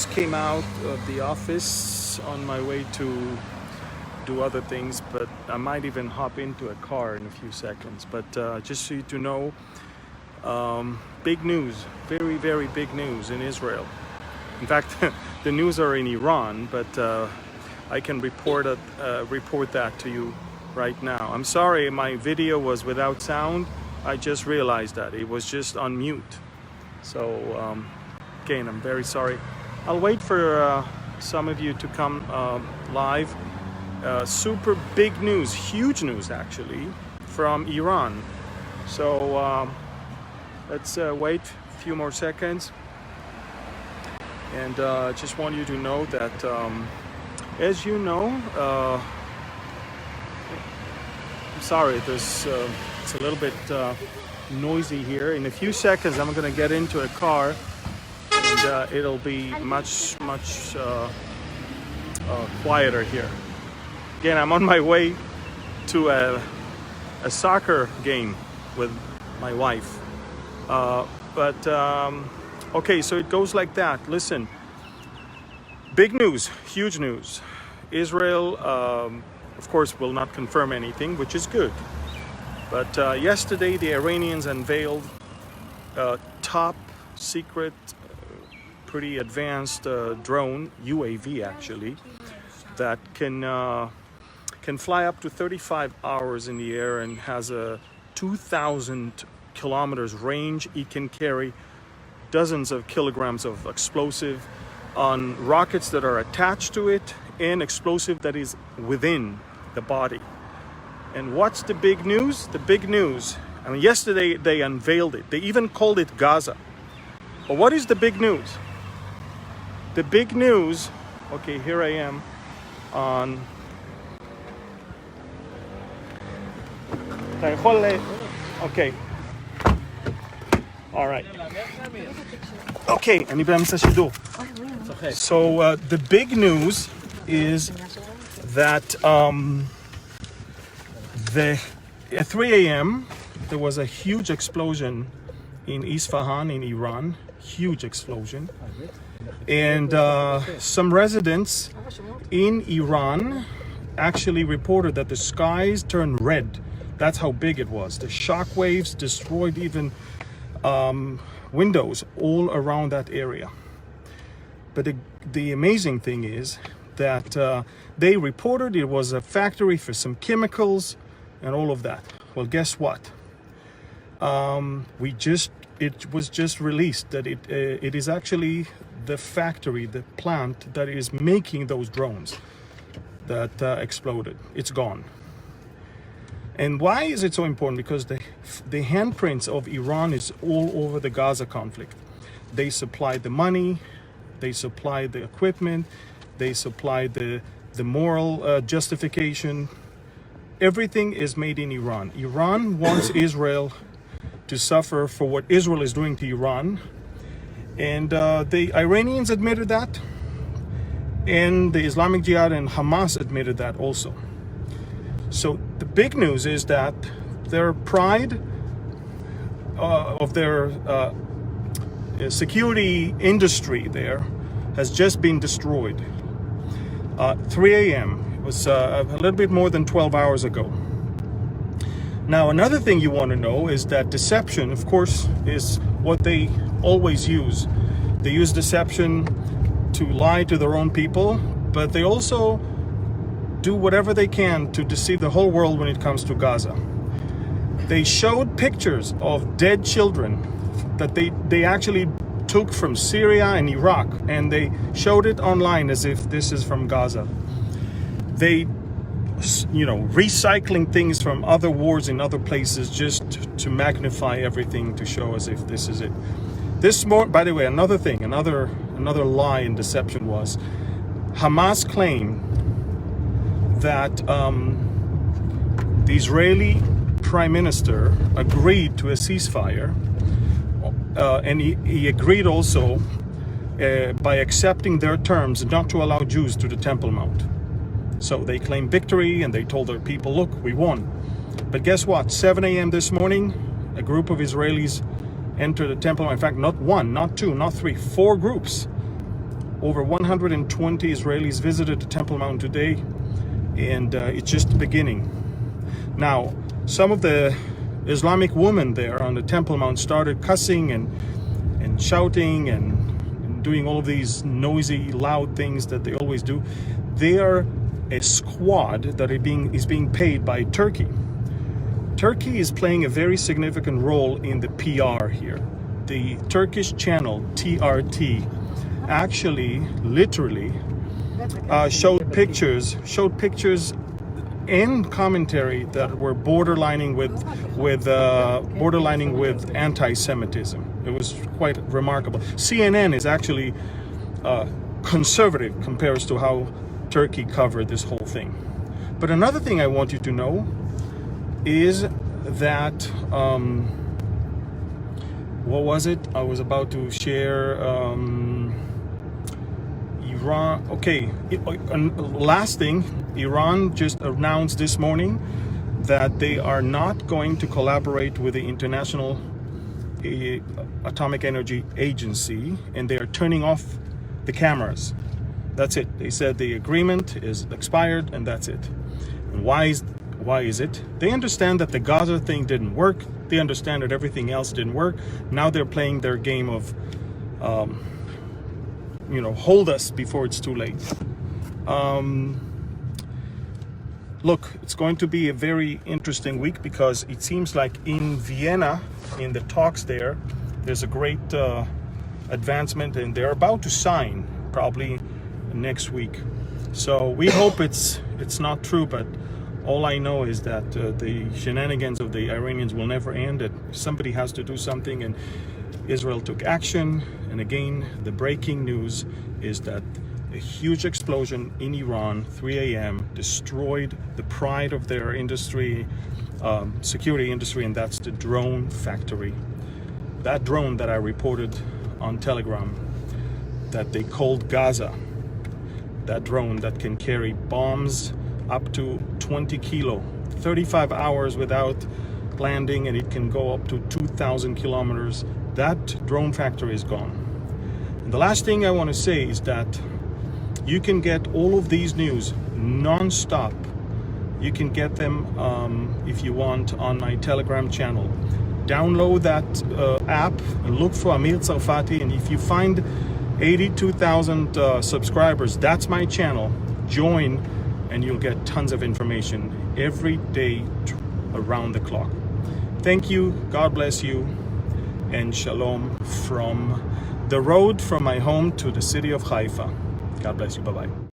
just came out of the office on my way to do other things, but I might even hop into a car in a few seconds. But just so you to know, big news, very, very big news in Israel. In fact, the news are in Iran, but I can report that to you right now. I'm sorry my video was without sound. I just realized that it was just on mute. So again, I'm very sorry. I'll wait for some of you to come live. Super big news, huge news actually, from Iran. So let's wait a few more seconds. And just want you to know that, as you know, I'm sorry, there's it's a little bit noisy here. In a few seconds, I'm going to get into a car, and it'll be much quieter here. Again, I'm on my way to a soccer game with my wife. Okay, so it goes like that. Listen, big news, huge news. Israel, of course, will not confirm anything, which is good. But yesterday, the Iranians unveiled a top secret, pretty advanced drone, UAV actually, that can fly up to 35 hours in the air and has a 2,000 kilometers range. It can carry dozens of kilograms of explosive on rockets that are attached to it and explosive that is within the body. And what's the big news? The big news, I mean, yesterday they unveiled it. They even called it Gaza. But what is the big news? The big news, okay, here I am on... Okay. All right. Okay, so the big news is that at 3 a.m. there was a huge explosion in Isfahan in Iran, huge explosion. And some residents in Iran actually reported that the skies turned red. That's how big it was. The shock waves destroyed even windows all around that area. But the amazing thing is that they reported it was a factory for some chemicals and all of that. Well, guess what? It was just released that it is actually the factory, the plant that is making those drones that exploded. It's gone. And why is it so important? Because the handprints of Iran is all over the Gaza conflict. They supplied the money, they supplied the equipment, they supplied the moral justification. Everything is made in Iran. Iran wants Israel to suffer for what Israel is doing to Iran. And the Iranians admitted that. And the Islamic Jihad and Hamas admitted that also. So the big news is that their pride of their security industry there has just been destroyed. 3 a.m. It was a little bit more than 12 hours ago. Now, another thing you want to know is that deception, of course, is what they always use. They use deception to lie to their own people, but they also do whatever they can to deceive the whole world when it comes to Gaza. They showed pictures of dead children that they actually took from Syria and Iraq, and they showed it online as if this is from Gaza. They, recycling things from other wars in other places just to magnify everything to show as if this is it. By the way, another thing, another lie and deception was Hamas claimed that the Israeli Prime Minister agreed to a ceasefire, and he agreed also by accepting their terms not to allow Jews to the Temple Mount. So they claimed victory and they told their people, look, we won. But guess what? 7 a.m. this morning, a group of Israelis entered the Temple Mount. In fact, not one, not two, not three, 4 groups Over 120 Israelis visited the Temple Mount today, and it's just the beginning. Now, some of the Islamic women there on the Temple Mount started cussing and shouting and doing all of these noisy, loud things that they always do. They are a squad that is being paid by Turkey. Turkey is playing a very significant role in the PR here. The Turkish channel TRT actually, literally, showed pictures and commentary that were borderlining with anti-Semitism. It was quite remarkable. CNN is actually conservative compared to how Turkey covered this whole thing. But another thing I want you to know is that what was it? I was about to share Iran. Okay, last thing, Iran just announced this morning that they are not going to collaborate with the International Atomic Energy Agency, and they are turning off the cameras. That's it. They said the agreement is expired, and that's it. And why is it? They understand that the Gaza thing didn't work. They understand that everything else didn't work. Now they're playing their game of, hold us before it's too late. Look, it's going to be a very interesting week because it seems like in Vienna, in the talks there's a great advancement, and they're about to sign probably next week. So we hope it's not true, but all I know is that the shenanigans of the Iranians will never end. That somebody has to do something, and Israel took action. And again, the breaking news is that a huge explosion in Iran, 3 a.m., destroyed the pride of their industry, security industry, and that's the drone factory. That drone that I reported on Telegram that they called Gaza, that drone that can carry bombs up to 20 kilo, 35 hours without landing, and it can go up to 2,000 kilometers. That drone factory is gone. And the last thing I want to say is that you can get all of these news non-stop. You can get them if you want on my Telegram channel. Download that app and look for Amir Tsarfati, and if you find 82,000 subscribers, that's my channel. Join, and you'll get tons of information every day around the clock. Thank you, God bless you, and shalom from the road from my home to the city of Haifa. God bless you, bye-bye.